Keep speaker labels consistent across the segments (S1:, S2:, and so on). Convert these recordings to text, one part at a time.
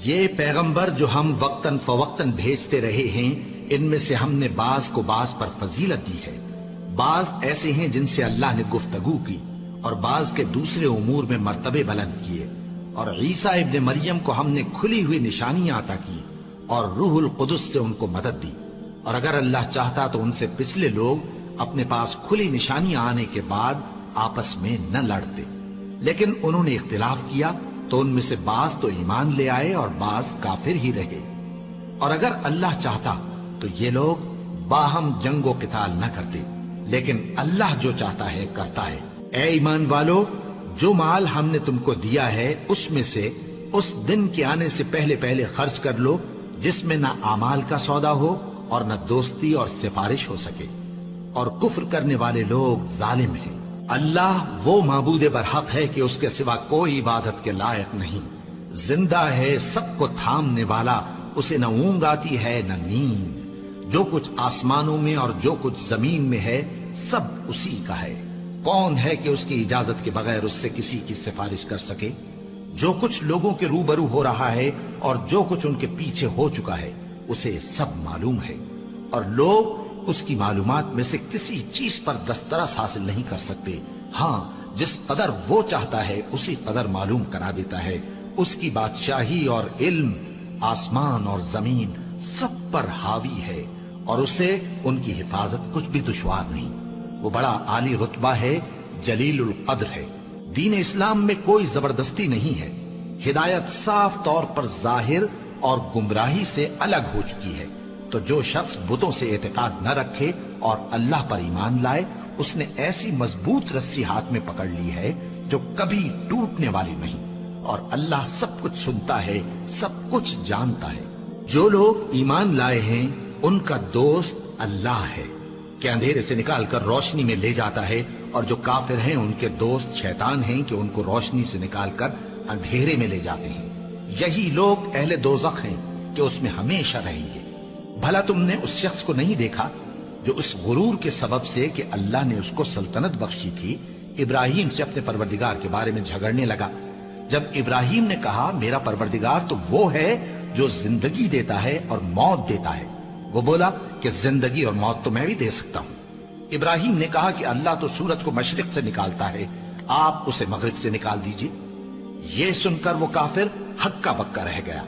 S1: یہ پیغمبر جو ہم وقتاً فوقتاً بھیجتے رہے ہیں، ان میں سے ہم نے بعض کو بعض پر فضیلت دی ہے۔ بعض ایسے ہیں جن سے اللہ نے گفتگو کی، اور بعض کے دوسرے امور میں مرتبے بلند کیے۔ اور عیسیٰ ابن مریم کو ہم نے کھلی ہوئی نشانیاں عطا کی اور روح القدس سے ان کو مدد دی۔ اور اگر اللہ چاہتا تو ان سے پچھلے لوگ اپنے پاس کھلی نشانیاں آنے کے بعد آپس میں نہ لڑتے، لیکن انہوں نے اختلاف کیا تو ان میں سے بعض تو ایمان لے آئے اور بعض کافر ہی رہے۔ اور اگر اللہ چاہتا تو یہ لوگ باہم جنگ و قتال نہ کرتے، لیکن اللہ جو چاہتا ہے کرتا ہے۔ اے ایمان والو، جو مال ہم نے تم کو دیا ہے اس میں سے اس دن کے آنے سے پہلے پہلے خرچ کر لو جس میں نہ اعمال کا سودا ہو اور نہ دوستی اور سفارش ہو سکے، اور کفر کرنے والے لوگ ظالم ہیں۔ اللہ وہ معبود برحق ہے کہ اس کے سوا کوئی عبادت کے لائق نہیں، زندہ ہے، سب کو تھامنے والا، اسے نہ اونگ آتی ہے نہ نیند۔ جو کچھ آسمانوں میں اور جو کچھ زمین میں ہے سب اسی کا ہے۔ کون ہے کہ اس کی اجازت کے بغیر اس سے کسی کی سفارش کر سکے؟ جو کچھ لوگوں کے روبرو ہو رہا ہے اور جو کچھ ان کے پیچھے ہو چکا ہے اسے سب معلوم ہے، اور لوگ اس کی معلومات میں سے کسی چیز پر دسترس حاصل نہیں کر سکتے۔ ہاں، جس قدر وہ چاہتا ہے اسی قدر معلوم کرا دیتا ہے۔ اس کی بادشاہی اور علم آسمان اور زمین سب پر حاوی ہے، اور اسے ان کی حفاظت کچھ بھی دشوار نہیں۔ وہ بڑا عالی رتبہ ہے، جلیل القدر ہے۔ دین اسلام میں کوئی زبردستی نہیں ہے، ہدایت صاف طور پر ظاہر اور گمراہی سے الگ ہو چکی ہے۔ تو جو شخص بتوں سے اعتقاد نہ رکھے اور اللہ پر ایمان لائے، اس نے ایسی مضبوط رسی ہاتھ میں پکڑ لی ہے جو کبھی ٹوٹنے والی نہیں، اور اللہ سب کچھ سنتا ہے، سب کچھ جانتا ہے۔ جو لوگ ایمان لائے ہیں ان کا دوست اللہ ہے کہ اندھیرے سے نکال کر روشنی میں لے جاتا ہے، اور جو کافر ہیں ان کے دوست شیطان ہیں کہ ان کو روشنی سے نکال کر اندھیرے میں لے جاتے ہیں۔ یہی لوگ اہل دوزخ ہیں کہ اس میں ہمیشہ رہیں گے۔ بھلا تم نے اس شخص کو نہیں دیکھا جو اس غرور کے سبب سے کہ اللہ نے اس کو سلطنت بخشی تھی، ابراہیم سے اپنے پروردگار کے بارے میں جھگڑنے لگا؟ جب ابراہیم نے کہا میرا پروردگار تو وہ ہے جو زندگی دیتا ہے اور موت دیتا ہے، وہ بولا کہ زندگی اور موت تو میں بھی دے سکتا ہوں۔ ابراہیم نے کہا کہ اللہ تو سورج کو مشرق سے نکالتا ہے، آپ اسے مغرب سے نکال دیجئے۔ یہ سن کر وہ کافر ہکا بکا رہ گیا،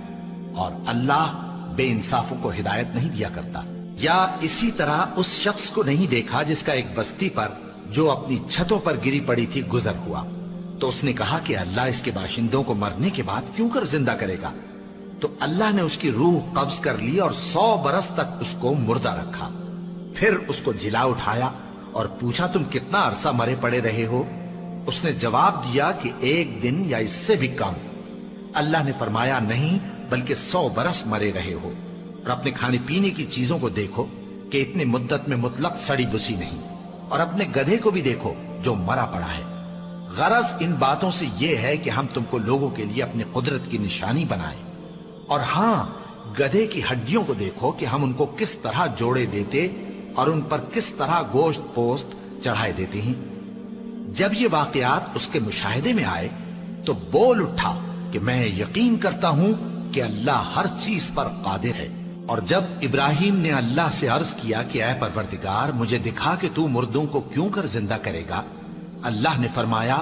S1: اور اللہ بے انصافوں کو ہدایت نہیں دیا کرتا۔ یا اسی طرح اس شخص کو نہیں دیکھا جس کا ایک بستی پر جو اپنی چھتوں پر گری پڑی تھی گزر ہوا، تو اس نے کہا کہ اللہ اس کے باشندوں کو مرنے کے بعد کیوں کر زندہ کرے گا؟ تو اللہ نے اس کی روح قبض کر لی اور 100 برس تک اس کو مردہ رکھا۔ پھر اس کو جلا اٹھایا اور پوچھا تم کتنا عرصہ مرے پڑے رہے ہو؟ اس نے جواب دیا کہ 1 دن یا اس سے بھی کم۔ اللہ نے فرمایا نہیں، بلکہ 100 برس مرے رہے ہو، اور اپنے کھانے پینے کی چیزوں کو دیکھو کہ اتنی مدت میں مطلق سڑی بسی نہیں، اور اپنے گدھے کو بھی دیکھو جو مرا پڑا ہے۔ غرض ان باتوں سے یہ ہے کہ ہم تم کو لوگوں کے لیے اپنی قدرت کی نشانی بنائیں۔ اور ہاں، گدھے کی ہڈیوں کو دیکھو کہ ہم ان کو کس طرح جوڑے دیتے اور ان پر کس طرح گوشت پوست چڑھائے دیتے ہیں۔ جب یہ واقعات اس کے مشاہدے میں آئے تو بول اٹھا کہ میں یقین کرتا ہوں کہ اللہ ہر چیز پر قادر ہے۔ اور جب ابراہیم نے اللہ سے عرض کیا کہ اے پروردگار مجھے دکھا کہ تو مردوں کو کیوں کر زندہ کرے گا، اللہ نے فرمایا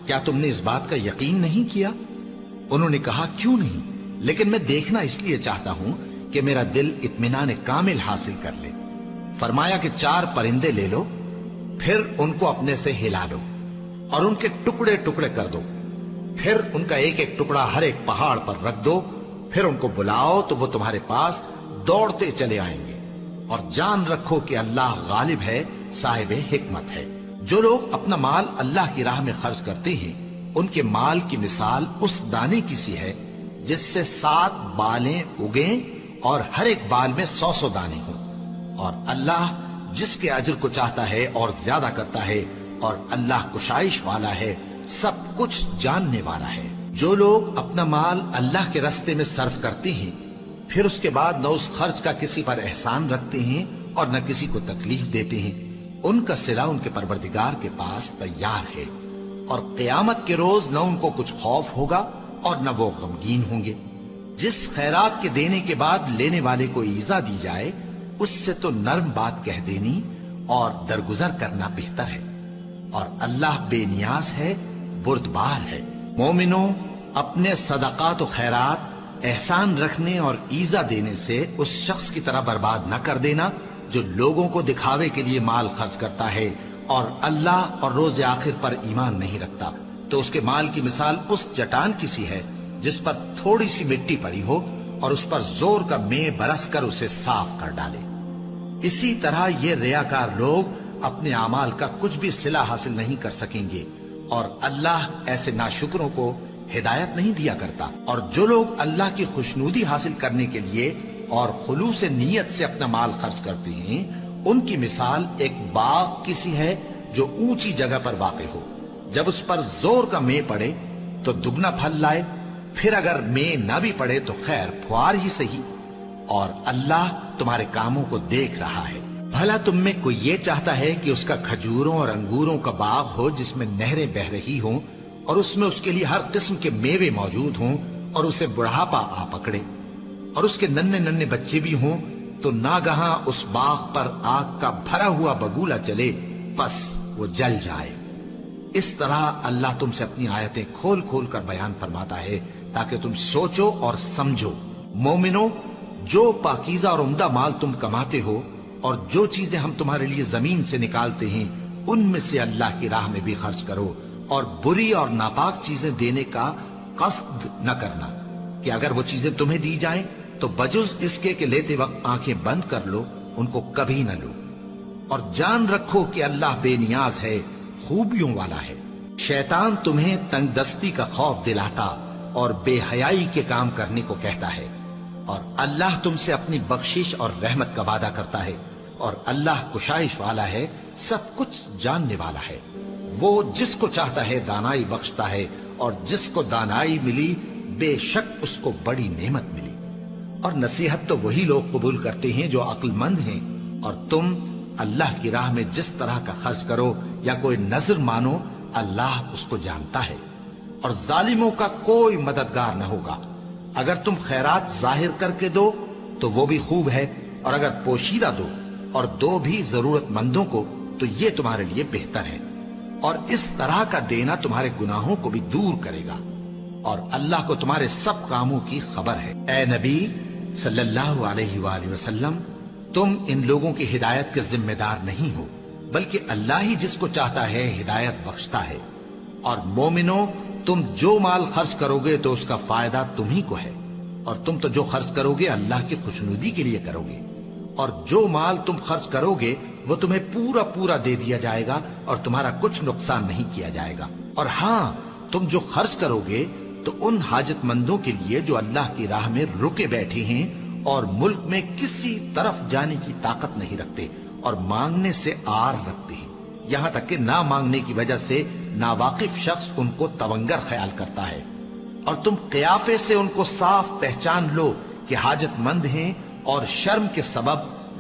S1: کیا تم نے اس بات کا یقین نہیں کیا؟ انہوں نے کہا کیوں نہیں، لیکن میں دیکھنا اس لیے چاہتا ہوں کہ میرا دل اطمینان کامل حاصل کر لے۔ فرمایا کہ 4 پرندے لے لو، پھر ان کو اپنے سے ہلا لو اور ان کے ٹکڑے ٹکڑے کر دو، پھر ان کا ایک ایک ٹکڑا ہر ایک پہاڑ پر رکھ دو، پھر ان کو بلاؤ تو وہ تمہارے پاس دوڑتے چلے آئیں گے، اور جان رکھو کہ اللہ غالب ہے، صاحب حکمت ہے۔ جو لوگ اپنا مال اللہ کی راہ میں خرچ کرتے ہیں ان کے مال کی مثال اس دانے کی سی ہے جس سے 7 بالیں اگیں اور ہر ایک بال میں 100 دانے ہوں، اور اللہ جس کے اجر کو چاہتا ہے اور زیادہ کرتا ہے، اور اللہ کشائش والا ہے، سب کچھ جاننے والا ہے۔ جو لوگ اپنا مال اللہ کے راستے میں صرف کرتے ہیں پھر اس کے بعد نہ اس خرچ کا کسی پر احسان رکھتے ہیں اور نہ کسی کو تکلیف دیتے ہیں، ان کا صلہ ان کے پروردگار کے پاس تیار ہے، اور قیامت کے روز نہ ان کو کچھ خوف ہوگا اور نہ وہ غمگین ہوں گے۔ جس خیرات کے دینے کے بعد لینے والے کو ایذا دی جائے اس سے تو نرم بات کہہ دینی اور درگزر کرنا بہتر ہے، اور اللہ بے نیاز ہے، بردبار ہے۔ مومنوں، اپنے صدقات و خیرات احسان رکھنے اور ایذا دینے سے اس شخص کی طرح برباد نہ کر دینا جو لوگوں کو دکھاوے کے لیے مال خرچ کرتا ہے اور اللہ اور روز آخر پر ایمان نہیں رکھتا، تو اس کے مال کی مثال اس چٹان کی سی ہے جس پر تھوڑی سی مٹی پڑی ہو اور اس پر زور کا مے برس کر اسے صاف کر ڈالے۔ اسی طرح یہ ریاکار لوگ اپنے اعمال کا کچھ بھی صلہ حاصل نہیں کر سکیں گے، اور اللہ ایسے ناشکروں کو ہدایت نہیں دیا کرتا۔ اور جو لوگ اللہ کی خوشنودی حاصل کرنے کے لیے اور خلوص نیت سے اپنا مال خرچ کرتے ہیں، ان کی مثال ایک باغ کی سی ہے جو اونچی جگہ پر واقع ہو، جب اس پر زور کا مے پڑے تو دگنا پھل لائے، پھر اگر مے نہ بھی پڑے تو خیر پھوار ہی صحیح، اور اللہ تمہارے کاموں کو دیکھ رہا ہے۔ بھلا تم میں کوئی یہ چاہتا ہے کہ اس کا کھجوروں اور انگوروں کا باغ ہو جس میں نہریں بہ رہی ہوں اور اس میں اس کے لیے ہر قسم کے میوے موجود ہوں، اور اسے بڑھاپا آ پکڑے اور اس کے ننھے ننھے بچے بھی ہوں، تو ناگہاں اس باغ پر آگ کا بھرا ہوا بگولا چلے، پس وہ جل جائے۔ اس طرح اللہ تم سے اپنی آیتیں کھول کھول کر بیان فرماتا ہے تاکہ تم سوچو اور سمجھو۔ مومنو، جو پاکیزہ اور عمدہ مال تم کماتے ہو اور جو چیزیں ہم تمہارے لیے زمین سے نکالتے ہیں ان میں سے اللہ کی راہ میں بھی خرچ کرو، اور بری اور ناپاک چیزیں دینے کا قصد نہ کرنا کہ اگر وہ چیزیں تمہیں دی جائیں تو بجز اس کے کہ لیتے وقت آنکھیں بند کر لو، ان کو کبھی نہ لو، اور جان رکھو کہ اللہ بے نیاز ہے، خوبیوں والا ہے۔ شیطان تمہیں تنگ دستی کا خوف دلاتا اور بے حیائی کے کام کرنے کو کہتا ہے، اور اللہ تم سے اپنی بخشش اور رحمت کا وعدہ کرتا ہے، اور اللہ کشائش والا ہے، سب کچھ جاننے والا ہے۔ وہ جس کو چاہتا ہے دانائی بخشتا ہے، اور جس کو دانائی ملی بے شک اس کو بڑی نعمت ملی۔ اور نصیحت تو وہی لوگ قبول کرتے ہیں جو عقل مند ہیں، اور تم اللہ کی راہ میں جس طرح کا خرچ کرو یا کوئی نذر مانو، اللہ اس کو جانتا ہے، اور ظالموں کا کوئی مددگار نہ ہوگا۔ اگر تم خیرات ظاہر کر کے دو تو وہ بھی خوب ہے، اور اگر پوشیدہ دو اور دو بھی ضرورت مندوں کو تو یہ تمہارے لیے بہتر ہے، اور اس طرح کا دینا تمہارے گناہوں کو بھی دور کرے گا، اور اللہ کو تمہارے سب کاموں کی خبر ہے۔ اے نبی صلی اللہ علیہ وآلہ وسلم، تم ان لوگوں کی ہدایت کے ذمہ دار نہیں ہو، بلکہ اللہ ہی جس کو چاہتا ہے ہدایت بخشتا ہے۔ اور مومنو، تم جو مال خرچ کرو گے تو اس کا فائدہ تم ہی کو ہے، اور تم تو جو خرچ کرو گے اللہ کی خوشنودی کے لیے کرو گے، اور جو مال تم خرچ کرو گے وہ تمہیں پورا پورا دے دیا جائے گا اور تمہارا کچھ نقصان نہیں کیا جائے گا۔ اور ہاں، تم جو خرچ کرو گے تو ان حاجت مندوں کے لیے جو اللہ کی راہ میں رکے بیٹھے ہیں اور ملک میں کسی طرف جانے کی طاقت نہیں رکھتے اور مانگنے سے آر رکھتے ہیں، یہاں تک کہ نہ مانگنے کی وجہ سے ناواقف شخص ان کو تونگر خیال کرتا ہے، اور تم قیافے سے ان کو صاف پہچان لو کہ حاجت مند ہیں، اور شرم کے سبب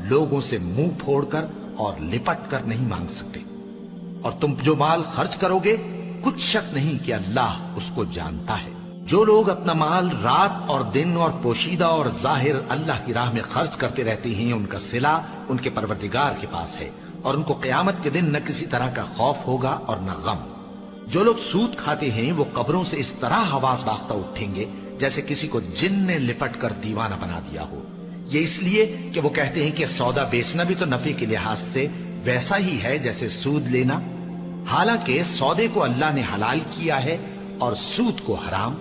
S1: لوگوں سے منہ پھوڑ کر اور لپٹ کر نہیں مانگ سکتے۔ اور تم جو مال خرچ کرو گے کچھ شک نہیں کہ اللہ اس کو جانتا ہے۔ جو لوگ اپنا مال رات اور دن اور پوشیدہ اور ظاہر اللہ کی راہ میں خرچ کرتے رہتے ہیں، ان کا صلہ ان کے پروردگار کے پاس ہے، اور ان کو قیامت کے دن نہ کسی طرح کا خوف ہوگا اور نہ غم۔ جو لوگ سود کھاتے ہیں وہ قبروں سے اس طرح حواس باختہ اٹھیں گے جیسے کسی کو جن نے لپٹ کر دیوانہ بنا دیا ہو، یہ اس لیے کہ وہ کہتے ہیں کہ سودا بیچنا بھی تو نفع کے لحاظ سے ویسا ہی ہے جیسے سود لینا، حالانکہ سودے کو اللہ نے حلال کیا ہے اور سود کو حرام۔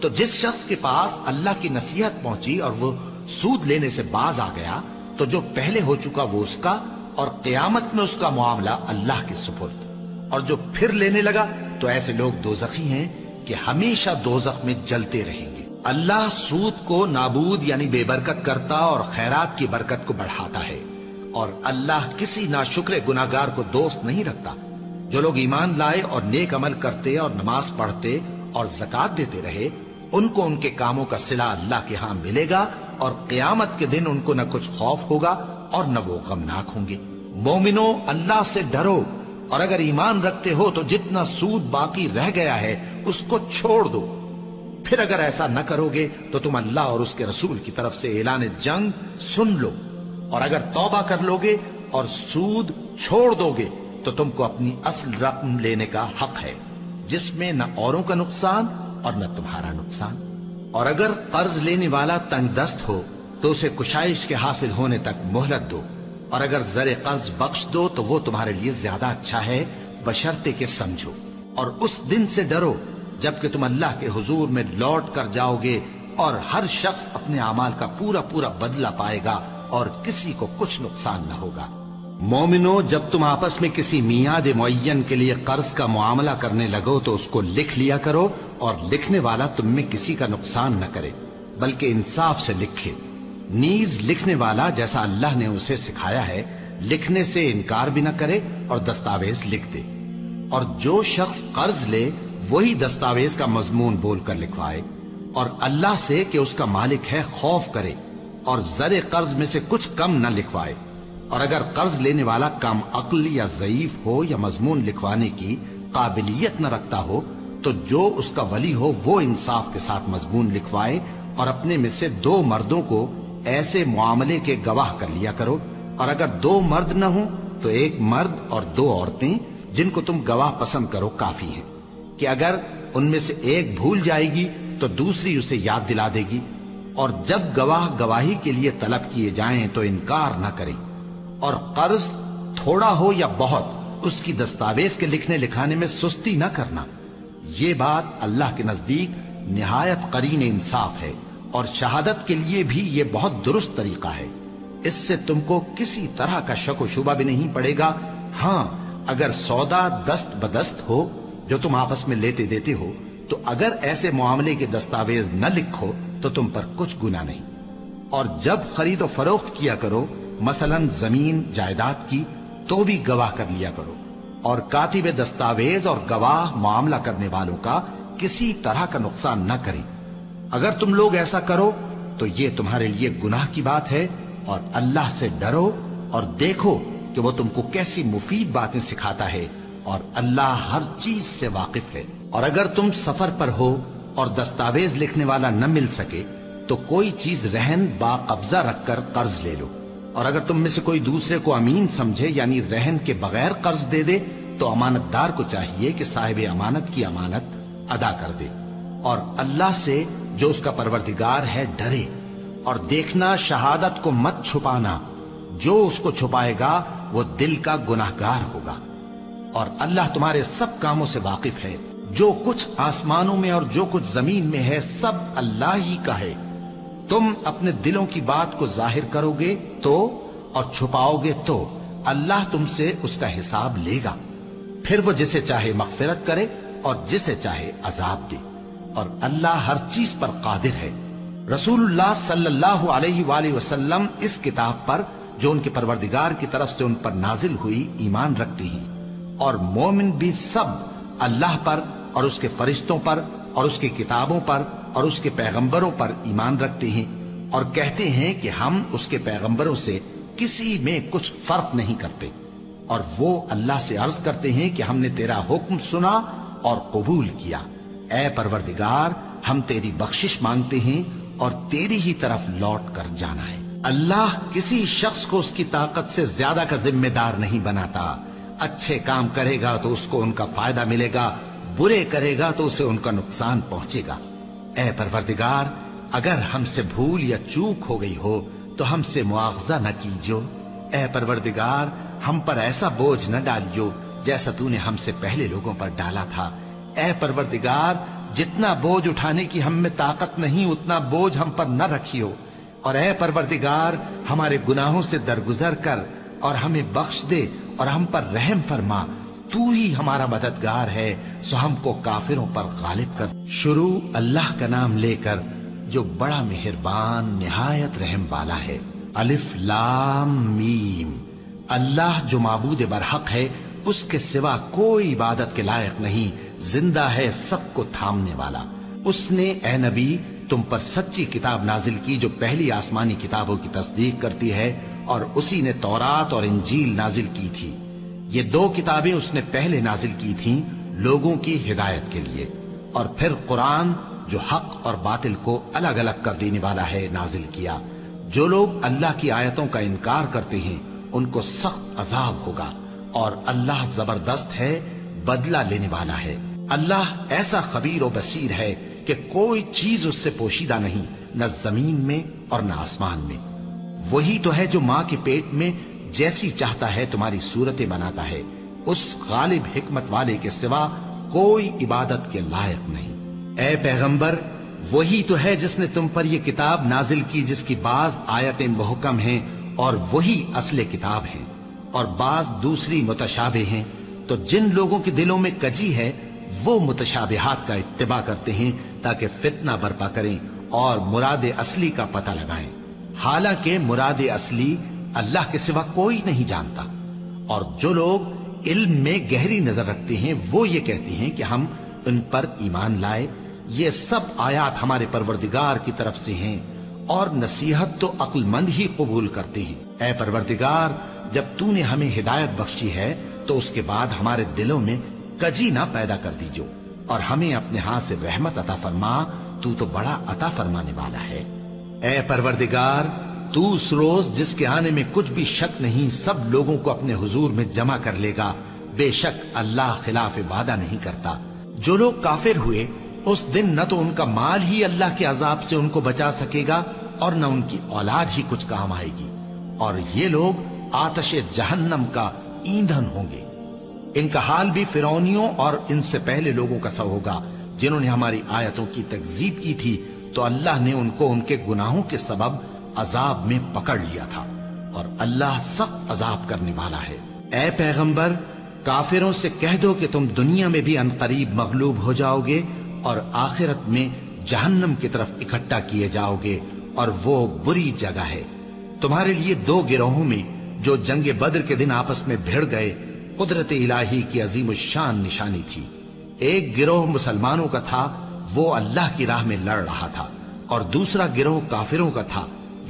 S1: تو جس شخص کے پاس اللہ کی نصیحت پہنچی اور وہ سود لینے سے باز آ گیا تو جو پہلے ہو چکا وہ اس کا، اور قیامت میں اس کا معاملہ اللہ کے سپرد۔ اور جو پھر لینے لگا تو ایسے لوگ دوزخی ہیں کہ ہمیشہ دوزخ میں جلتے رہیں گے۔ اللہ سود کو نابود یعنی بے برکت کرتا اور خیرات کی برکت کو بڑھاتا ہے، اور اللہ کسی ناشکر گناہگار کو دوست نہیں رکھتا۔ جو لوگ ایمان لائے اور نیک عمل کرتے اور نماز پڑھتے اور زکات دیتے رہے، ان کو ان کے کاموں کا صلہ اللہ کے ہاں ملے گا، اور قیامت کے دن ان کو نہ کچھ خوف ہوگا اور نہ وہ غمناک ہوں گے۔ مومنو، اللہ سے ڈرو، اور اگر ایمان رکھتے ہو تو جتنا سود باقی رہ گیا ہے اس کو چھوڑ دو، پھر اگر ایسا نہ کرو گے تو تم اللہ اور اس کے رسول کی طرف سے اعلان جنگ سن لو، اور اگر توبہ کر لو گے اور سود چھوڑ دو گے تو تم کو اپنی اصل رقم لینے کا حق ہے، جس میں نہ اوروں کا نقصان اور نہ تمہارا نقصان۔ اور اگر قرض لینے والا تنگ دست ہو تو اسے کشائش کے حاصل ہونے تک مہلت دو، اور اگر زر قرض بخش دو تو وہ تمہارے لیے زیادہ اچھا ہے، بشرطے کہ سمجھو۔ اور اس دن سے ڈرو جبکہ تم اللہ کے حضور میں لوٹ کر جاؤ گے، اور ہر شخص اپنے اعمال کا پورا پورا بدلہ پائے گا اور کسی کو کچھ نقصان نہ ہوگا۔ مومنو، جب تم آپس میں کسی میعاد معین کے لیے قرض کا معاملہ کرنے لگو تو اس کو لکھ لیا کرو، اور لکھنے والا تم میں کسی کا نقصان نہ کرے بلکہ انصاف سے لکھے۔ نیز لکھنے والا جیسا اللہ نے اسے سکھایا ہے لکھنے سے انکار بھی نہ کرے اور دستاویز لکھ دے، اور جو شخص قرض لے وہی دستاویز کا مضمون بول کر لکھوائے، اور اللہ سے کہ اس کا مالک ہے خوف کرے، اور زر قرض میں سے کچھ کم نہ لکھوائے۔ اور اگر قرض لینے والا کم عقل یا ضعیف ہو یا مضمون لکھوانے کی قابلیت نہ رکھتا ہو تو جو اس کا ولی ہو وہ انصاف کے ساتھ مضمون لکھوائے، اور اپنے میں سے 2 مردوں کو ایسے معاملے کے گواہ کر لیا کرو، اور اگر 2 مرد نہ ہوں تو 1 مرد اور 2 عورتیں جن کو تم گواہ پسند کرو کافی ہیں، کہ اگر ان میں سے ایک بھول جائے گی تو دوسری اسے یاد دلا دے گی، اور جب گواہ گواہی کے لیے طلب کیے جائیں تو انکار نہ کریں۔ اور قرض تھوڑا ہو یا بہت اس کی دستاویز کے لکھنے لکھانے میں سستی نہ کرنا، یہ بات اللہ کے نزدیک نہایت قرین انصاف ہے، اور شہادت کے لیے بھی یہ بہت درست طریقہ ہے۔ اس سے تم کو کسی طرح کا شک و شبہ بھی نہیں پڑے گا۔ ہاں، اگر سودا دست بدست ہو جو تم آپس میں لیتے دیتے ہو تو اگر ایسے معاملے کے دستاویز نہ لکھو تو تم پر کچھ گناہ نہیں۔ اور جب خرید و فروخت کیا کرو، مثلا زمین جائیداد کی، تو بھی گواہ کر لیا کرو، اور کاتب دستاویز اور گواہ معاملہ کرنے والوں کا کسی طرح کا نقصان نہ کریں۔ اگر تم لوگ ایسا کرو تو یہ تمہارے لیے گناہ کی بات ہے، اور اللہ سے ڈرو اور دیکھو کہ وہ تم کو کیسی مفید باتیں سکھاتا ہے، اور اللہ ہر چیز سے واقف ہے۔ اور اگر تم سفر پر ہو اور دستاویز لکھنے والا نہ مل سکے تو کوئی چیز رہن با قبضہ رکھ کر قرض لے لو، اور اگر تم میں سے کوئی دوسرے کو امین سمجھے یعنی رہن کے بغیر قرض دے دے تو امانت دار کو چاہیے کہ صاحب امانت کی امانت ادا کر دے، اور اللہ سے جو اس کا پروردگار ہے ڈرے، اور دیکھنا شہادت کو مت چھپانا، جو اس کو چھپائے گا وہ دل کا گناہگار ہوگا۔ اور اللہ تمہارے سب کاموں سے واقف ہے، جو کچھ آسمانوں میں اور جو کچھ زمین میں ہے سب اللہ ہی کا ہے۔ تم اپنے دلوں کی بات کو ظاہر کرو گے تو اور چھپاؤ گے تو اللہ تم سے اس کا حساب لے گا، پھر وہ جسے چاہے مغفرت کرے اور جسے چاہے عذاب دے، اور اللہ ہر چیز پر قادر ہے۔ رسول اللہ صلی اللہ علیہ وآلہ وسلم اس کتاب پر جو ان کے پروردگار کی طرف سے ان پر نازل ہوئی ایمان رکھتے ہیں، اور مومن بھی سب اللہ پر اور اس کے فرشتوں پر اور اس کی کتابوں پر اور اس کے پیغمبروں پر ایمان رکھتے ہیں، اور کہتے ہیں کہ ہم اس کے پیغمبروں سے کسی میں کچھ فرق نہیں کرتے، اور وہ اللہ سے عرض کرتے ہیں کہ ہم نے تیرا حکم سنا اور قبول کیا۔ اے پروردگار، ہم تیری بخشش مانگتے ہیں اور تیری ہی طرف لوٹ کر جانا ہے۔ اللہ کسی شخص کو اس کی طاقت سے زیادہ کا ذمہ دار نہیں بناتا۔ اچھے کام کرے گا تو اس کو ان کا فائدہ ملے گا، برے کرے گا تو اسے ان کا نقصان پہنچے گا۔ اے پروردگار، اگر ہم سے بھول یا چوک ہو گئی ہو تو ہم سے مواخذہ نہ کیجو۔ اے پروردگار، ہم پر ایسا بوجھ نہ ڈالیو جیسا تو نے ہم سے پہلے لوگوں پر ڈالا تھا۔ اے پروردگار، جتنا بوجھ اٹھانے کی ہم میں طاقت نہیں اتنا بوجھ ہم پر نہ رکھیو، اور اے پروردگار ہمارے گناہوں سے درگزر کر اور ہمیں بخش دے اور ہم پر رحم فرما، تو ہی ہمارا مددگار ہے، سو ہم کو کافروں پر غالب کر۔ شروع اللہ کا نام لے کر جو بڑا مہربان نہایت رحم والا ہے۔ الف لام میم۔ اللہ جو معبود برحق ہے، اس کے سوا کوئی عبادت کے لائق نہیں، زندہ ہے سب کو تھامنے والا۔ اس نے اے نبی تم پر سچی کتاب نازل کی جو پہلی آسمانی کتابوں کی تصدیق کرتی ہے، اور اسی نے تورات اور انجیل نازل کی تھی۔ یہ 2 کتابیں اس نے پہلے نازل کی تھیں لوگوں کی ہدایت کے لیے، اور پھر قرآن جو حق اور باطل کو الگ الگ کر دینے والا ہے نازل کیا۔ جو لوگ اللہ کی آیتوں کا انکار کرتے ہیں ان کو سخت عذاب ہوگا، اور اللہ زبردست ہے، بدلہ لینے والا ہے۔ اللہ ایسا خبیر و بصیر ہے کہ کوئی چیز اس سے پوشیدہ نہیں، نہ زمین میں اور نہ آسمان میں۔ وہی تو ہے جو ماں کے پیٹ میں جیسی چاہتا ہے تمہاری صورتیں بناتا ہے، اس غالب حکمت والے کے سوا کوئی عبادت کے لائق نہیں۔ اے پیغمبر، وہی تو ہے جس نے تم پر یہ کتاب نازل کی جس کی بعض آیتیں محکم ہیں اور وہی اصل کتاب ہیں، اور بعض دوسری متشابہ ہیں۔ تو جن لوگوں کے دلوں میں کجی ہے وہ متشابہات کا اتباع کرتے ہیں تاکہ فتنہ برپا کریں اور مراد اصلی کا پتہ لگائیں، حالانکہ مراد اصلی اللہ کے سوا کوئی نہیں جانتا۔ اور جو لوگ علم میں گہری نظر رکھتے ہیں وہ یہ کہتے ہیں کہ ہم ان پر ایمان لائے، یہ سب آیات ہمارے پروردگار کی طرف سے ہیں، اور نصیحت تو عقل مند ہی قبول کرتے ہیں۔ اے پروردگار، جب تو نے ہمیں ہدایت بخشی ہے تو اس کے بعد ہمارے دلوں میں کجی نہ پیدا کر دیجو، اور ہمیں اپنے ہاتھ سے رحمت عطا فرما، تو بڑا عطا فرمانے والا ہے۔ اے پروردگار، تو اس روز جس کے آنے میں کچھ بھی شک نہیں سب لوگوں کو اپنے حضور میں جمع کر لے گا، بے شک اللہ خلاف وعدہ نہیں کرتا۔ جو لوگ کافر ہوئے اس دن نہ تو ان کا مال ہی اللہ کے عذاب سے ان کو بچا سکے گا اور نہ ان کی اولاد ہی کچھ کام آئے گی، اور یہ لوگ آتش جہنم کا ایندھن ہوں گے۔ ان کا حال بھی فرعونیوں اور ان سے پہلے لوگوں کا سا ہوگا جنہوں نے ہماری آیتوں کی تکذیب کی تھی، تو اللہ نے ان کو ان کے گناہوں کے سبب عذاب میں پکڑ لیا تھا، اور اللہ سخت عذاب کرنے والا ہے۔ اے پیغمبر، کافروں سے کہہ دو کہ تم دنیا میں بھی عنقریب مغلوب ہو جاؤ گے اور آخرت میں جہنم کی طرف اکٹھا کیے جاؤ گے، اور وہ بری جگہ ہے۔ تمہارے لیے دو گروہوں میں جو جنگ بدر کے دن آپس میں بھڑ گئے قدرت الہی کی عظیم الشان نشانی تھی۔ ایک گروہ مسلمانوں کا تھا، وہ اللہ کی راہ میں لڑ رہا تھا، اور دوسرا گروہ کافروں کا تھا،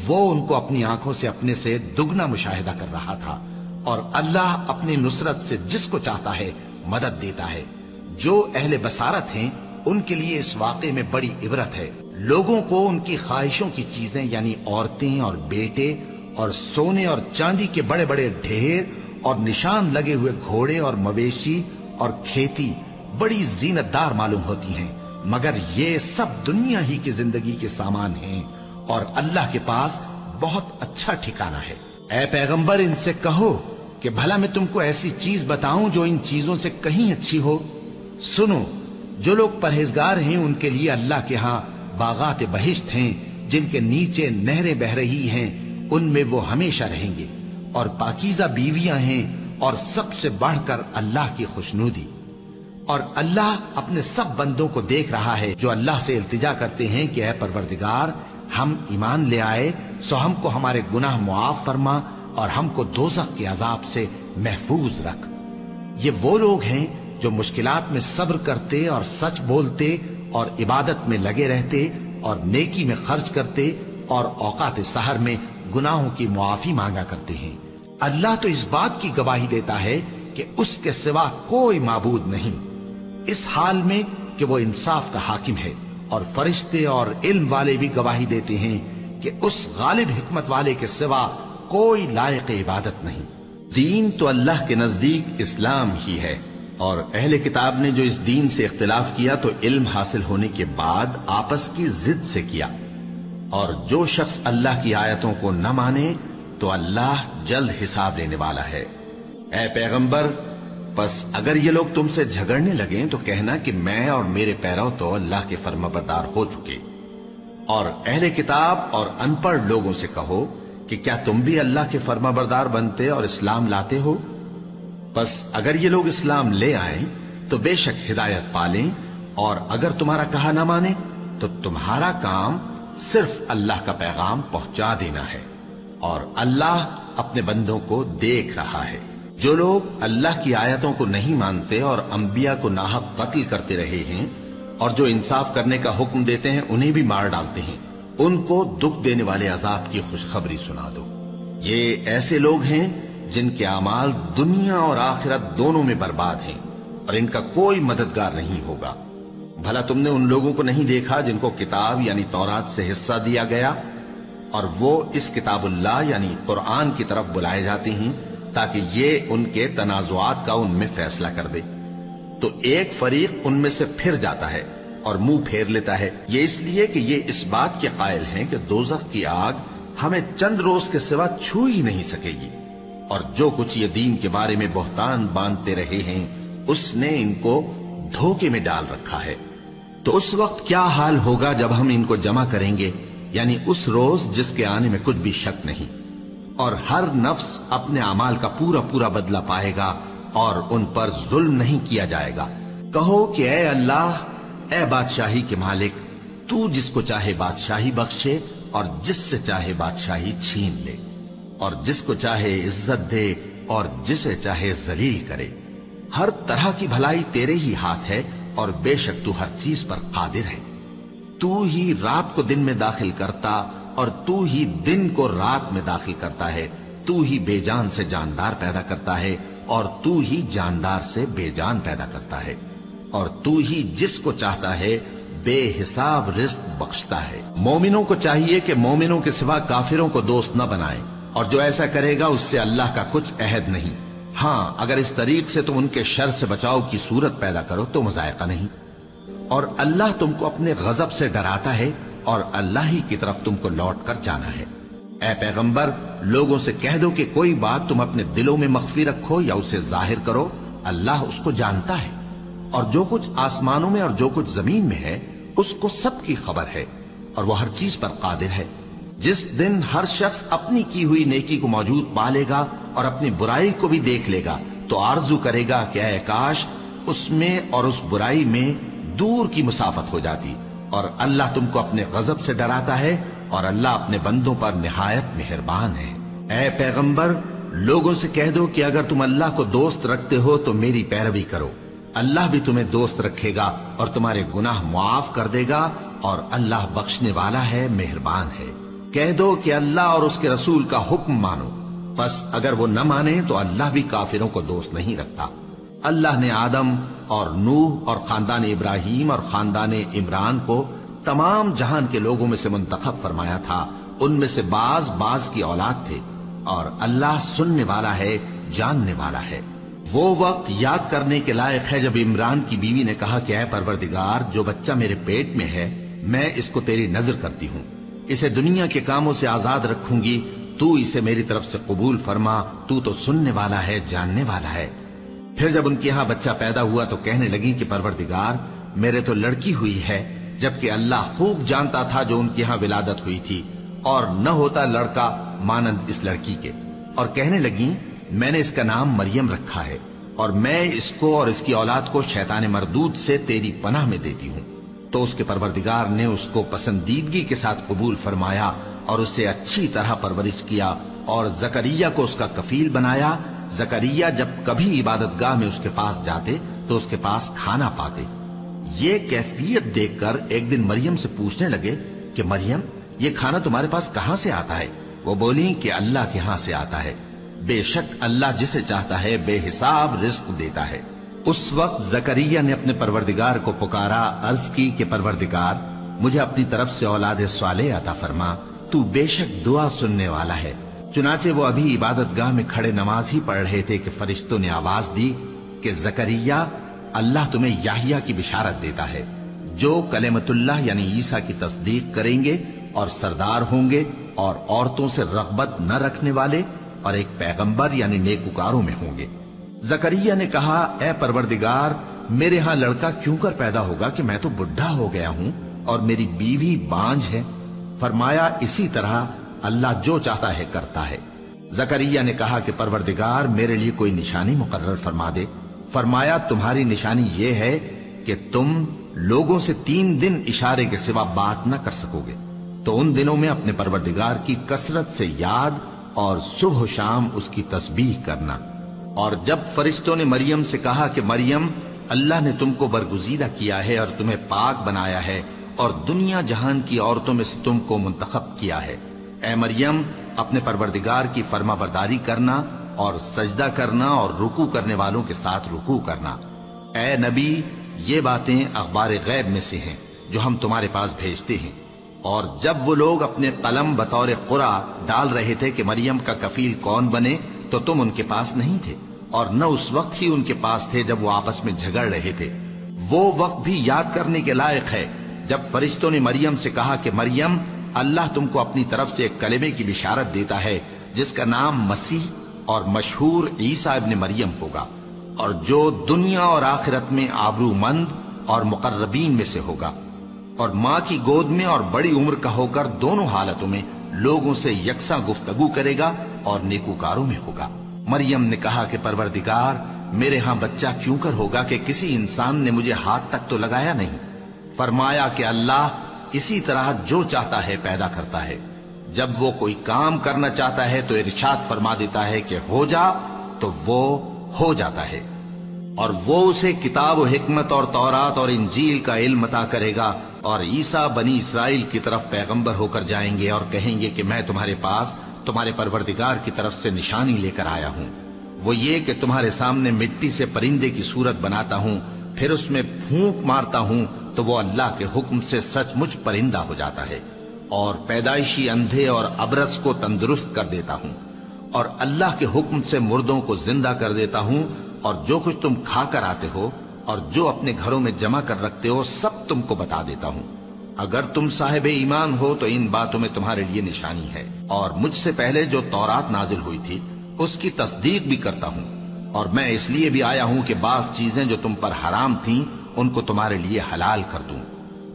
S1: وہ ان کو اپنی آنکھوں سے اپنے سے دگنا مشاہدہ کر رہا تھا۔ اور اللہ اپنی نصرت سے جس کو چاہتا ہے مدد دیتا ہے۔ جو اہل بصارت ہیں ان کے لیے اس واقعے میں بڑی عبرت ہے۔ لوگوں کو ان کی خواہشوں کی چیزیں یعنی عورتیں اور بیٹے اور سونے اور چاندی کے بڑے بڑے ڈھیر اور نشان لگے ہوئے گھوڑے اور مویشی اور کھیتی بڑی زینت دار معلوم ہوتی ہیں، مگر یہ سب دنیا ہی کی زندگی کے سامان ہیں، اور اللہ کے پاس بہت اچھا ٹھکانہ ہے۔ اے پیغمبر، ان سے کہو کہ بھلا میں تم کو ایسی چیز بتاؤں جو ان چیزوں سے کہیں اچھی ہو؟ سنو، جو لوگ پرہیزگار ہیں ان کے لیے اللہ کے ہاں باغات بہشت ہیں جن کے نیچے نہریں بہ رہی ہیں، ان میں وہ ہمیشہ رہیں گے، اور پاکیزہ بیویاں ہیں، اور سب سے بڑھ کر اللہ کی خوشنودی۔ اور اللہ اپنے سب بندوں کو دیکھ رہا ہے جو اللہ سے التجا کرتے ہیں کہ اے پروردگار، ہم ایمان لے آئے سو ہم کو ہمارے گناہ معاف فرما اور ہم کو دوزخ کے عذاب سے محفوظ رکھ۔ یہ وہ لوگ ہیں جو مشکلات میں صبر کرتے اور سچ بولتے اور عبادت میں لگے رہتے اور نیکی میں خرچ کرتے اور اوقات سحر میں گناہوں کی معافی مانگا کرتے ہیں۔ اللہ تو اس بات کی گواہی دیتا ہے کہ اس کے سوا کوئی معبود نہیں، اس حال میں کہ وہ انصاف کا حاکم ہے، اور فرشتے اور علم والے بھی گواہی دیتے ہیں کہ اس غالب حکمت والے کے سوا کوئی لائق عبادت نہیں۔ دین تو اللہ کے نزدیک اسلام ہی ہے، اور اہل کتاب نے جو اس دین سے اختلاف کیا تو علم حاصل ہونے کے بعد آپس کی ضد سے کیا، اور جو شخص اللہ کی آیتوں کو نہ مانے تو اللہ جلد حساب لینے والا ہے۔ اے پیغمبر، پس اگر یہ لوگ تم سے جھگڑنے لگیں تو کہنا کہ میں اور میرے پیرو تو اللہ کے فرمانبردار ہو چکے، اور اہل کتاب اور ان پڑھ لوگوں سے کہو کہ کیا تم بھی اللہ کے فرمانبردار بنتے اور اسلام لاتے ہو؟ پس اگر یہ لوگ اسلام لے آئیں تو بے شک ہدایت پالیں، اور اگر تمہارا کہا نہ مانے تو تمہارا کام صرف اللہ کا پیغام پہنچا دینا ہے، اور اللہ اپنے بندوں کو دیکھ رہا ہے۔ جو لوگ اللہ کی آیتوں کو نہیں مانتے اور انبیاء کو ناحق قتل کرتے رہے ہیں، اور جو انصاف کرنے کا حکم دیتے ہیں انہیں بھی مار ڈالتے ہیں، ان کو دکھ دینے والے عذاب کی خوشخبری سنا دو۔ یہ ایسے لوگ ہیں جن کے اعمال دنیا اور آخرت دونوں میں برباد ہیں، اور ان کا کوئی مددگار نہیں ہوگا۔ بھلا تم نے ان لوگوں کو نہیں دیکھا جن کو کتاب یعنی تورات سے حصہ دیا گیا اور وہ اس کتاب اللہ یعنی قرآن کی طرف بلائے جاتے ہیں تاکہ یہ ان کے تنازعات کا ان میں فیصلہ کر دے؟ تو ایک فریق ان میں سے پھر جاتا ہے اور منہ پھیر لیتا ہے، یہ اس لیے کہ یہ اس بات کے قائل ہیں کہ دوزخ کی آگ ہمیں چند روز کے سوا چھو ہی نہیں سکے گی، اور جو کچھ یہ دین کے بارے میں بہتان باندھتے رہے ہیں اس نے ان کو دھوکے میں ڈال رکھا ہے۔ تو اس وقت کیا حال ہوگا جب ہم ان کو جمع کریں گے، یعنی اس روز جس کے آنے میں کچھ بھی شک نہیں، اور ہر نفس اپنے اعمال کا پورا پورا بدلہ پائے گا اور ان پر ظلم نہیں کیا جائے گا۔ کہو کہ اے اللہ، اے بادشاہی کے مالک، تو جس کو چاہے بادشاہی بخشے اور جس سے چاہے بادشاہی چھین لے، اور جس کو چاہے عزت دے اور جسے چاہے ذلیل کرے۔ ہر طرح کی بھلائی تیرے ہی ہاتھ ہے اور بے شک تو ہر چیز پر قادر ہے۔ تو ہی رات کو دن میں داخل کرتا اور تو ہی دن کو رات میں داخل کرتا ہے، تو ہی بے جان سے جاندار پیدا کرتا ہے اور تو ہی جاندار سے بے جان پیدا کرتا ہے، اور تو ہی جس کو چاہتا ہے بے حساب رزق بخشتا ہے۔ مومنوں کو چاہیے کہ مومنوں کے سوا کافروں کو دوست نہ بنائیں، اور جو ایسا کرے گا اس سے اللہ کا کچھ عہد نہیں۔ ہاں، اگر اس طریق سے تم ان کے شر سے بچاؤ کی صورت پیدا کرو تو مذائقہ نہیں، اور اللہ تم کو اپنے غضب سے ڈراتا ہے اور اللہ ہی کی طرف تم کو لوٹ کر جانا ہے۔ اے پیغمبر، لوگوں سے کہہ دو کہ کوئی بات تم اپنے دلوں میں مخفی رکھو یا اسے ظاہر کرو، اللہ اس کو جانتا ہے، اور جو کچھ آسمانوں میں اور جو کچھ زمین میں ہے اس کو سب کی خبر ہے، اور وہ ہر چیز پر قادر ہے۔ جس دن ہر شخص اپنی کی ہوئی نیکی کو موجود پا لے گا اور اپنی برائی کو بھی دیکھ لے گا تو آرزو کرے گا کہ اے کاش اس میں اور اس برائی میں دور کی مسافت ہو جاتی، اور اللہ تم کو اپنے غضب سے ڈراتا ہے اور اللہ اپنے بندوں پر نہایت مہربان ہے۔ اے پیغمبر، لوگوں سے کہہ دو کہ اگر تم اللہ کو دوست رکھتے ہو تو میری پیروی کرو، اللہ بھی تمہیں دوست رکھے گا اور تمہارے گناہ معاف کر دے گا، اور اللہ بخشنے والا ہے، مہربان ہے۔ کہہ دو کہ اللہ اور اس کے رسول کا حکم مانو، پس اگر وہ نہ مانے تو اللہ بھی کافروں کو دوست نہیں رکھتا۔ اللہ نے آدم اور نوح اور خاندان ابراہیم اور خاندان عمران کو تمام جہان کے لوگوں میں سے منتخب فرمایا تھا، ان میں سے بعض بعض کی اولاد تھے، اور اللہ سننے والا ہے، جاننے والا ہے۔ وہ وقت یاد کرنے کے لائق ہے جب عمران کی بیوی نے کہا کہ اے پروردگار، جو بچہ میرے پیٹ میں ہے میں اس کو تیری نذر کرتی ہوں، اسے دنیا کے کاموں سے آزاد رکھوں گی، تو اسے میری طرف سے قبول فرما، تو سننے والا ہے، جاننے والا ہے۔ پھر جب ان کے ہاں بچہ پیدا ہوا تو کہنے لگی کہ پروردگار، میرے تو لڑکی ہوئی ہے، جبکہ اللہ خوب جانتا تھا جو ان کے ہاں ولادت ہوئی تھی، اور نہ ہوتا لڑکا مانند اس لڑکی کے، اور کہنے لگی میں نے اس کا نام مریم رکھا ہے، اور میں اس کو اور اس کی اولاد کو شیطان مردود سے تیری پناہ میں دیتی ہوں۔ تو اس کے پروردگار نے اس کو پسندیدگی کے ساتھ قبول فرمایا اور اسے اچھی طرح پرورش کیا، اور زکریا کو اس کا کفیل بنایا۔ زکریا جب کبھی عبادت گاہ میں اس کے پاس جاتے تو اس کے پاس کھانا پاتے۔ یہ کیفیت دیکھ کر ایک دن مریم سے پوچھنے لگے کہ مریم، یہ کھانا تمہارے پاس کہاں سے آتا ہے؟ وہ بولی کہ اللہ کے ہاں سے آتا ہے، بے شک اللہ جسے چاہتا ہے بے حساب رزق دیتا ہے۔ اس وقت زکریا نے اپنے پروردگار کو پکارا، عرض کی کہ پروردگار، مجھے اپنی طرف سے اولاد صالح عطا فرما، تو بے شک دعا سننے والا ہے۔ چنانچہ وہ ابھی عبادت گاہ میں کھڑے نماز ہی پڑھ رہے تھے کہ فرشتوں نے آواز دی کہ زکریا، اللہ تمہیں یحییٰ کی بشارت دیتا ہے، جو کلمۃ اللہ یعنی عیسیٰ کی تصدیق کریں گے اور سردار ہوں گے اور عورتوں سے رغبت نہ رکھنے والے اور ایک پیغمبر یعنی نیکوکاروں میں ہوں گے۔ زکریا نے کہا، اے پروردگار، میرے ہاں لڑکا کیوں کر پیدا ہوگا کہ میں تو بڈھا ہو گیا ہوں اور میری بیوی بانجھ ہے؟ فرمایا، اسی طرح اللہ جو چاہتا ہے کرتا ہے۔ زکریا نے کہا کہ پروردگار، میرے لیے کوئی نشانی مقرر فرما دے۔ فرمایا، تمہاری نشانی یہ ہے کہ تم لوگوں سے 3 دن اشارے کے سوا بات نہ کر سکو گے، تو ان دنوں میں اپنے پروردگار کی کثرت سے یاد اور صبح و شام اس کی تسبیح کرنا۔ اور جب فرشتوں نے مریم سے کہا کہ مریم، اللہ نے تم کو برگزیدہ کیا ہے اور تمہیں پاک بنایا ہے اور دنیا جہان کی عورتوں میں سے تم کو منتخب کیا ہے، اے مریم، اپنے پروردگار کی فرما برداری کرنا اور سجدہ کرنا اور رکوع کرنے والوں کے ساتھ رکوع کرنا۔ اے نبی، یہ باتیں اخبار غیب میں سے ہیں جو ہم تمہارے پاس بھیجتے ہیں۔ اور جب وہ لوگ اپنے قلم بطور قرعہ ڈال رہے تھے کہ مریم کا کفیل کون بنے، تو تم ان کے پاس نہیں تھے، اور نہ اس وقت ہی ان کے پاس تھے جب وہ آپس میں جھگڑ رہے تھے۔ وہ وقت بھی یاد کرنے کے لائق ہے جب فرشتوں نے مریم سے کہا کہ مریم، اللہ تم کو اپنی طرف سے ایک کلمے کی بشارت دیتا ہے جس کا نام مسیح اور مشہور عیسیٰ ابن مریم ہوگا، اور جو دنیا اور آخرت میں آبرو مند اور مقربین میں سے ہوگا، اور ماں کی گود میں اور بڑی عمر کا ہو کر دونوں حالتوں میں لوگوں سے یکساں گفتگو کرے گا اور نیکوکاروں میں ہوگا۔ مریم نے کہا کہ پروردگار، میرے ہاں بچہ کیوں کر ہوگا کہ کسی انسان نے مجھے ہاتھ تک تو لگایا نہیں۔ فرمایا کہ اللہ اسی طرح جو چاہتا ہے پیدا کرتا ہے، جب وہ کوئی کام کرنا چاہتا ہے تو ارشاد فرما دیتا ہے کہ ہو جا، تو وہ ہو جاتا ہے۔ اور وہ اسے کتاب و حکمت اور تورات اور انجیل کا علم عطا کرے گا، اور عیسیٰ بنی اسرائیل کی طرف پیغمبر ہو کر جائیں گے اور کہیں گے کہ میں تمہارے پاس تمہارے پروردگار کی طرف سے نشانی لے کر آیا ہوں، وہ یہ کہ تمہارے سامنے مٹی سے پرندے کی صورت بناتا ہوں، پھر اس میں پھونک مارتا ہوں تو وہ اللہ کے حکم سے سچ مچ پرندہ ہو جاتا ہے، اور پیدائشی اندھے اور ابرص کو تندرست کر دیتا ہوں، اور اللہ کے حکم سے مردوں کو زندہ کر دیتا ہوں، اور جو کچھ تم کھا کر آتے ہو اور جو اپنے گھروں میں جمع کر رکھتے ہو سب تم کو بتا دیتا ہوں۔ اگر تم صاحب ایمان ہو تو ان باتوں میں تمہارے لیے نشانی ہے، اور مجھ سے پہلے جو تورات نازل ہوئی تھی اس کی تصدیق بھی کرتا ہوں، اور میں اس لیے بھی آیا ہوں کہ بعض چیزیں جو تم پر حرام تھیں ان کو تمہارے لیے حلال کر دوں،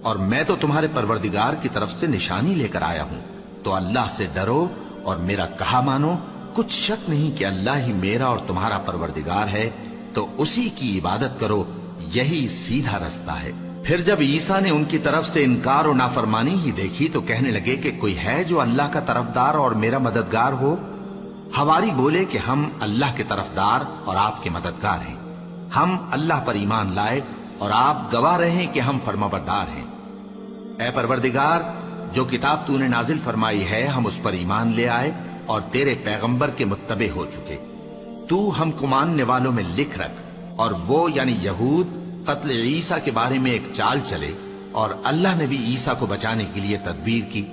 S1: اور میں تو تمہارے پروردگار کی طرف سے نشانی لے کر آیا ہوں۔ تو اللہ سے ڈرو اور میرا کہا مانو، کچھ شک نہیں کہ اللہ ہی میرا اور تمہارا پروردگار ہے، تو اسی کی عبادت کرو، یہی سیدھا رستہ ہے۔ پھر جب عیسیٰ نے ان کی طرف سے انکار و نافرمانی ہی دیکھی تو کہنے لگے کہ کوئی ہے جو اللہ کا طرفدار اور میرا مددگار ہو؟ حواری بولے کہ ہم اللہ کے طرفدار اور آپ کے مددگار ہیں، ہم اللہ پر ایمان لائے اور آپ گواہ رہے کہ ہم فرمانبردار ہیں۔ اے پروردگار، جو کتاب تو نے نازل فرمائی ہے ہم اس پر ایمان لے آئے اور تیرے پیغمبر کے متبع ہو چکے، تو ہم کو ماننے والوں میں لکھ رکھ۔ اور وہ یعنی یہود قتل عیسیٰ کے بارے میں ایک چال چلے، اور اللہ نے بھی عیسیٰ کو بچانے کے لیے تدبیر کی،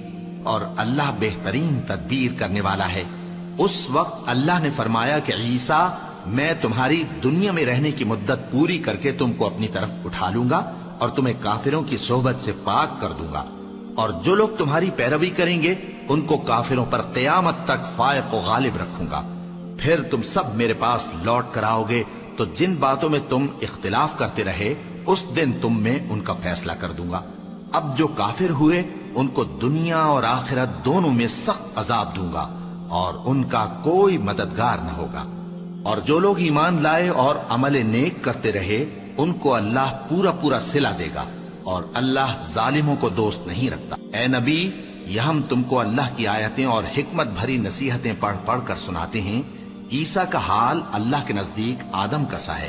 S1: اور اللہ بہترین تدبیر کرنے والا ہے۔ اس وقت اللہ نے فرمایا کہ عیسیٰ، میں تمہاری دنیا میں رہنے کی مدت پوری کر کے تم کو اپنی طرف اٹھا لوں گا اور تمہیں کافروں کی صحبت سے پاک کر دوں گا، اور جو لوگ تمہاری پیروی کریں گے ان کو کافروں پر قیامت تک فائق و غالب رکھوں گا۔ پھر تم سب میرے پاس لوٹ کر آؤ گے تو جن باتوں میں تم اختلاف کرتے رہے اس دن تم میں ان کا فیصلہ کر دوں گا۔ اب جو کافر ہوئے ان کو دنیا اور آخرت دونوں میں سخت عذاب دوں گا، اور ان کا کوئی مددگار نہ ہوگا۔ اور جو لوگ ایمان لائے اور عمل نیک کرتے رہے ان کو اللہ پورا پورا صلہ دے گا، اور اللہ ظالموں کو دوست نہیں رکھتا۔ اے نبی، یہ ہم تم کو اللہ کی آیتیں اور حکمت بھری نصیحتیں پڑھ پڑھ کر سناتے ہیں۔ عیسیٰ کا حال اللہ کے نزدیک آدم کا سا ہے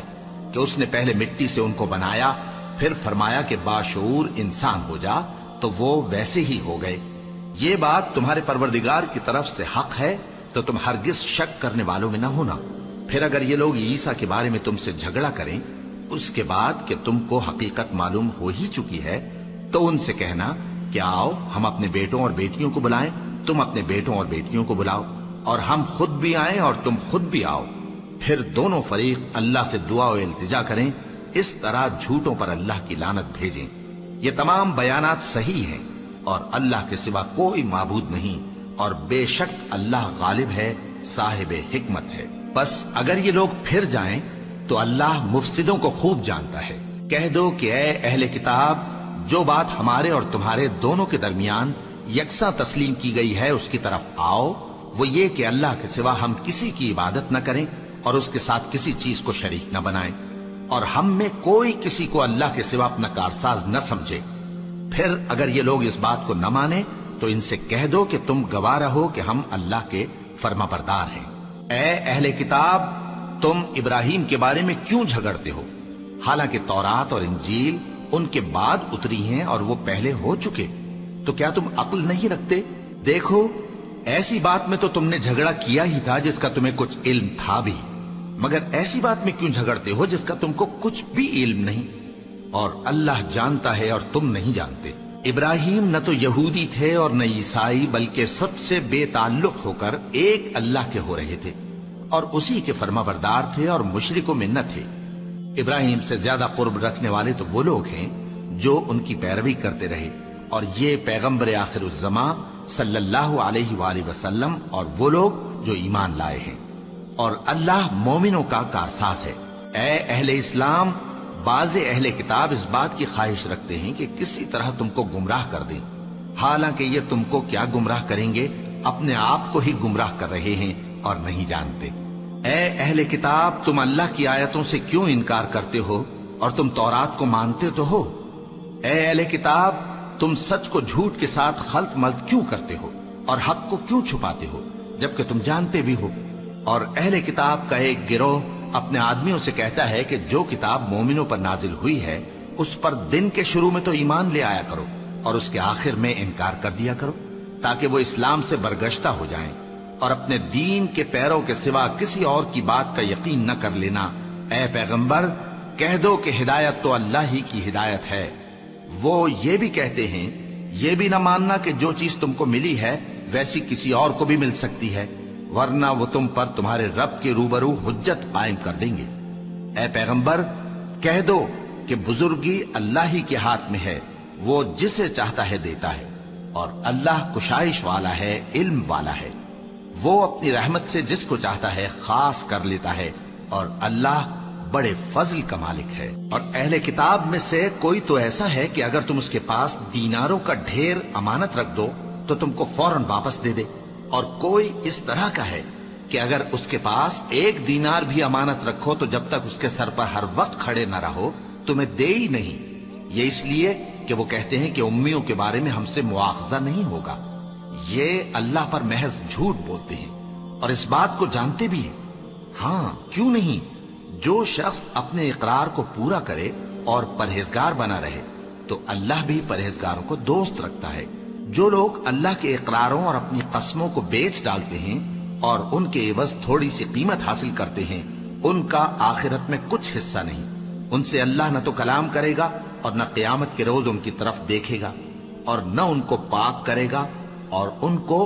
S1: کہ اس نے پہلے مٹی سے ان کو بنایا، پھر فرمایا کہ باشعور انسان ہو جا، تو وہ ویسے ہی ہو گئے۔ یہ بات تمہارے پروردگار کی طرف سے حق ہے، تو تم ہرگز شک کرنے والوں میں نہ ہونا۔ پھر اگر یہ لوگ عیسیٰ کے بارے میں تم سے جھگڑا کریں اس کے بعد کہ تم کو حقیقت معلوم ہو ہی چکی ہے، تو ان سے کہنا کہ آؤ ہم اپنے بیٹوں اور بیٹیوں کو بلائیں، تم اپنے بیٹوں اور بیٹیوں کو بلاؤ، اور ہم خود بھی آئیں اور تم خود بھی آؤ، پھر دونوں فریق اللہ سے دعا و التجا کریں، اس طرح جھوٹوں پر اللہ کی لعنت بھیجیں۔ یہ تمام بیانات صحیح ہیں، اور اللہ کے سوا کوئی معبود نہیں، اور بے شک اللہ غالب ہے، صاحب حکمت ہے۔ بس اگر یہ لوگ پھر جائیں تو اللہ مفسدوں کو خوب جانتا ہے۔ کہہ دو کہ اے اہل کتاب، جو بات ہمارے اور تمہارے دونوں کے درمیان یکساں تسلیم کی گئی ہے اس کی طرف آؤ، وہ یہ کہ اللہ کے سوا ہم کسی کی عبادت نہ کریں اور اس کے ساتھ کسی چیز کو شریک نہ بنائیں، اور ہم میں کوئی کسی کو اللہ کے سوا اپنا کارساز نہ سمجھے۔ پھر اگر یہ لوگ اس بات کو نہ مانیں تو ان سے کہہ دو کہ تم گواہ رہو کہ ہم اللہ کے فرما بردار ہیں۔ اے اہل کتاب، تم ابراہیم کے بارے میں کیوں جھگڑتے ہو؟ حالانکہ تورات اور انجیل ان کے بعد اتری ہیں اور وہ پہلے ہو چکے، تو کیا تم عقل نہیں رکھتے؟ دیکھو، ایسی بات میں تو تم نے جھگڑا کیا ہی تھا جس کا تمہیں کچھ علم تھا بھی، مگر ایسی بات میں کیوں جھگڑتے ہو جس کا تم کو کچھ بھی علم نہیں؟ اور اللہ جانتا ہے اور تم نہیں جانتے۔ ابراہیم نہ تو یہودی تھے اور نہ عیسائی، بلکہ سب سے بے تعلق ہو کر ایک اللہ کے ہو رہے تھے اور اسی کے فرما بردار تھے اور مشرکوں میں نہ تھے۔ ابراہیم سے زیادہ قرب رکھنے والے تو وہ لوگ ہیں جو ان کی پیروی کرتے رہے، اور یہ پیغمبر آخر الزماں صلی اللہ علیہ وآلہ وسلم اور وہ لوگ جو ایمان لائے ہیں، اور اللہ مومنوں کا کارساز ہے۔ اے اہل اسلام، بعض اہل کتاب اس بات کی خواہش رکھتے ہیں کہ کسی طرح تم کو گمراہ کر دیں، حالانکہ یہ تم کو کیا گمراہ کریں گے، اپنے آپ کو ہی گمراہ کر رہے ہیں اور نہیں جانتے۔ اے اہل کتاب، تم اللہ کی آیتوں سے کیوں انکار کرتے ہو اور تم تورات کو مانتے تو ہو؟ اے اہل کتاب، تم سچ کو جھوٹ کے ساتھ خلط ملط کیوں کرتے ہو اور حق کو کیوں چھپاتے ہو جبکہ تم جانتے بھی ہو؟ اور اہل کتاب کا ایک گروہ اپنے آدمیوں سے کہتا ہے کہ جو کتاب مومنوں پر نازل ہوئی ہے اس پر دن کے شروع میں تو ایمان لے آیا کرو اور اس کے آخر میں انکار کر دیا کرو، تاکہ وہ اسلام سے برگشتہ ہو جائیں، اور اپنے دین کے پیروں کے سوا کسی اور کی بات کا یقین نہ کر لینا۔ اے پیغمبر، کہہ دو کہ ہدایت تو اللہ ہی کی ہدایت ہے۔ وہ یہ بھی کہتے ہیں، یہ بھی نہ ماننا کہ جو چیز تم کو ملی ہے ویسی کسی اور کو بھی مل سکتی ہے، ورنہ وہ تم پر تمہارے رب کے روبرو حجت قائم کر دیں گے۔ اے پیغمبر، کہہ دو کہ بزرگی اللہ ہی کے ہاتھ میں ہے، وہ جسے چاہتا ہے دیتا ہے، اور اللہ کشائش والا ہے، علم والا ہے۔ وہ اپنی رحمت سے جس کو چاہتا ہے خاص کر لیتا ہے، اور اللہ بڑے فضل کا مالک ہے۔ اور اہل کتاب میں سے کوئی تو ایسا ہے کہ اگر تم اس کے پاس دیناروں کا ڈھیر امانت رکھ دو تو تم کو فوراً واپس دے دے، اور کوئی اس طرح کا ہے کہ اگر اس کے پاس 1 دینار بھی امانت رکھو تو جب تک اس کے سر پر ہر وقت کھڑے نہ رہو تمہیں دے ہی نہیں۔ یہ اس لیے کہ وہ کہتے ہیں کہ امیوں کے بارے میں ہم سے مواخذہ نہیں ہوگا۔ یہ اللہ پر محض جھوٹ بولتے ہیں اور اس بات کو جانتے بھی ہیں۔ ہاں، کیوں نہیں؟ جو شخص اپنے اقرار کو پورا کرے اور پرہیزگار بنا رہے تو اللہ بھی پرہیزگاروں کو دوست رکھتا ہے۔ جو لوگ اللہ کے اقراروں اور اپنی قسموں کو بیچ ڈالتے ہیں اور ان کے عوض تھوڑی سی قیمت حاصل کرتے ہیں، ان کا آخرت میں کچھ حصہ نہیں۔ ان سے اللہ نہ تو کلام کرے گا اور نہ قیامت کے روز ان کی طرف دیکھے گا، اور نہ ان کو پاک کرے گا، اور ان کو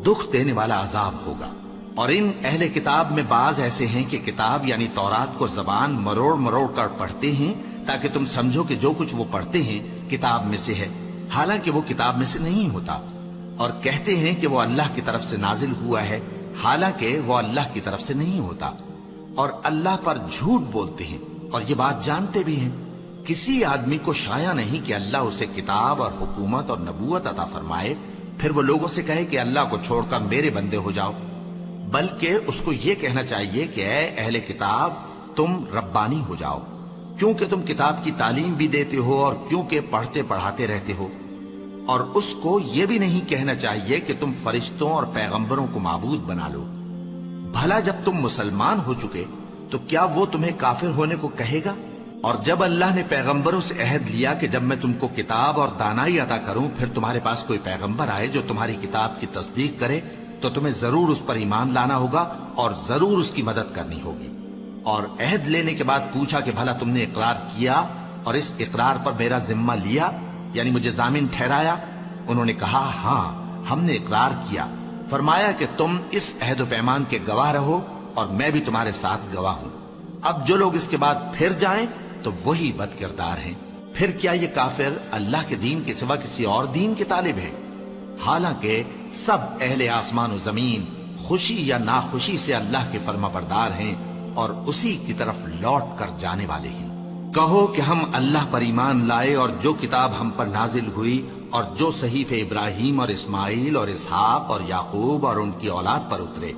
S1: دکھ دینے والا عذاب ہوگا۔ اور ان اہل کتاب میں بعض ایسے ہیں کہ کتاب یعنی تورات کو زبان مروڑ مروڑ کر پڑھتے ہیں تاکہ تم سمجھو کہ جو کچھ وہ پڑھتے ہیں کتاب میں سے ہے، حالانکہ وہ کتاب میں سے نہیں ہوتا، اور کہتے ہیں کہ وہ اللہ کی طرف سے نازل ہوا ہے، حالانکہ وہ اللہ کی طرف سے نہیں ہوتا، اور اللہ پر جھوٹ بولتے ہیں اور یہ بات جانتے بھی ہیں۔ کسی آدمی کو شایع نہیں کہ اللہ اسے کتاب اور حکومت اور نبوت عطا فرمائے پھر وہ لوگوں سے کہے کہ اللہ کو چھوڑ کر میرے بندے ہو جاؤ، بلکہ اس کو یہ کہنا چاہیے کہ اے اہل کتاب، تم ربانی ہو جاؤ، کیونکہ تم کتاب کی تعلیم بھی دیتے ہو اور کیونکہ پڑھتے پڑھاتے رہتے ہو۔ اور اس کو یہ بھی نہیں کہنا چاہیے کہ تم فرشتوں اور پیغمبروں کو معبود بنا لو۔ بھلا جب تم مسلمان ہو چکے تو کیا وہ تمہیں کافر ہونے کو کہے گا؟ اور جب اللہ نے پیغمبروں سے عہد لیا کہ جب میں تم کو کتاب اور دانائی عطا کروں پھر تمہارے پاس کوئی پیغمبر آئے جو تمہاری کتاب کی تصدیق کرے تو تمہیں ضرور اس پر ایمان لانا ہوگا اور ضرور اس کی مدد کرنی ہوگی۔ اور عہد لینے کے بعد پوچھا کہ بھلا تم نے اقرار کیا اور اس اقرار پر میرا ذمہ لیا، یعنی مجھے ضامن ٹھہرایا؟ انہوں نے کہا ہاں، ہم نے اقرار کیا۔ فرمایا کہ تم اس عہد و پیمان کے گواہ رہو اور میں بھی تمہارے ساتھ گواہ ہوں۔ اب جو لوگ اس کے بعد پھر جائیں تو وہی بد کردار ہیں۔ پھر کیا یہ کافر اللہ کے دین کے سوا کسی اور دین کے طالب ہیں؟ حالانکہ سب اہل آسمان و زمین خوشی یا ناخوشی سے اللہ کے فرما بردار ہیں اور اسی کی طرف لوٹ کر جانے والے ہیں۔ کہو کہ ہم اللہ پر ایمان لائے اور جو کتاب ہم پر نازل ہوئی اور جو صحیفے ابراہیم اور اسماعیل اور اسحاق اور یعقوب اور ان کی اولاد پر اترے،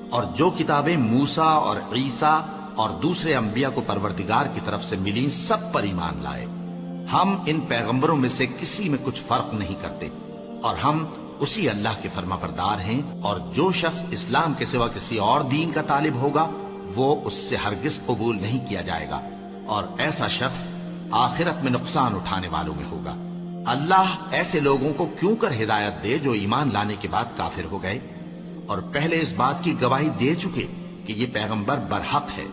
S1: اور جو کتابیں موسیٰ اور عیسیٰ اور دوسرے انبیاء کو پروردگار کی طرف سے ملی، سب پر ایمان لائے۔ ہم ان پیغمبروں میں سے کسی میں کچھ فرق نہیں کرتے، اور ہم اسی اللہ کے فرما بردار ہیں، اور جو شخص اسلام کے سوا کسی اور دین کا طالب ہوگا وہ اس سے ہرگز قبول نہیں کیا جائے گا، اور ایسا شخص آخرت میں نقصان اٹھانے والوں میں ہوگا۔ اللہ ایسے لوگوں کو کیوں کر ہدایت دے جو ایمان لانے کے بعد کافر ہو گئے اور پہلے اس بات کی گواہی دے چکے کہ یہ پیغمبر برحق ہے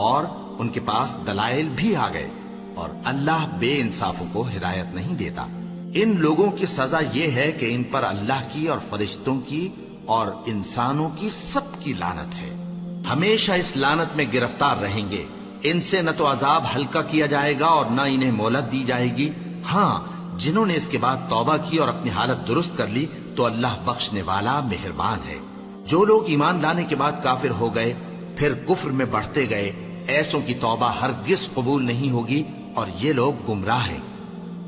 S1: اور ان کے پاس دلائل بھی آ گئے، اور اللہ بے انصافوں کو ہدایت نہیں دیتا۔ ان لوگوں کی سزا یہ ہے کہ ان پر اللہ کی اور فرشتوں کی اور انسانوں کی سب کی لعنت ہے، ہمیشہ اس لعنت میں گرفتار رہیں گے۔ ان سے نہ تو عذاب ہلکا کیا جائے گا اور نہ انہیں مہلت دی جائے گی۔ ہاں، جنہوں نے اس کے بعد توبہ کی اور اپنی حالت درست کر لی تو اللہ بخشنے والا مہربان ہے۔ جو لوگ ایمان لانے کے بعد کافر ہو گئے پھر کفر میں بڑھتے گئے، ایسوں کی توبہ ہرگز قبول نہیں ہوگی اور یہ لوگ گمراہ ہیں۔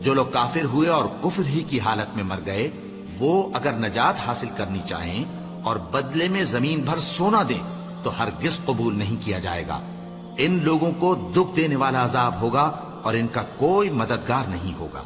S1: جو لوگ کافر ہوئے اور کفر ہی کی حالت میں مر گئے، وہ اگر نجات حاصل کرنی چاہیں اور بدلے میں زمین بھر سونا دیں تو ہرگز قبول نہیں کیا جائے گا۔ ان لوگوں کو دکھ دینے والا عذاب ہوگا اور ان کا کوئی مددگار نہیں ہوگا۔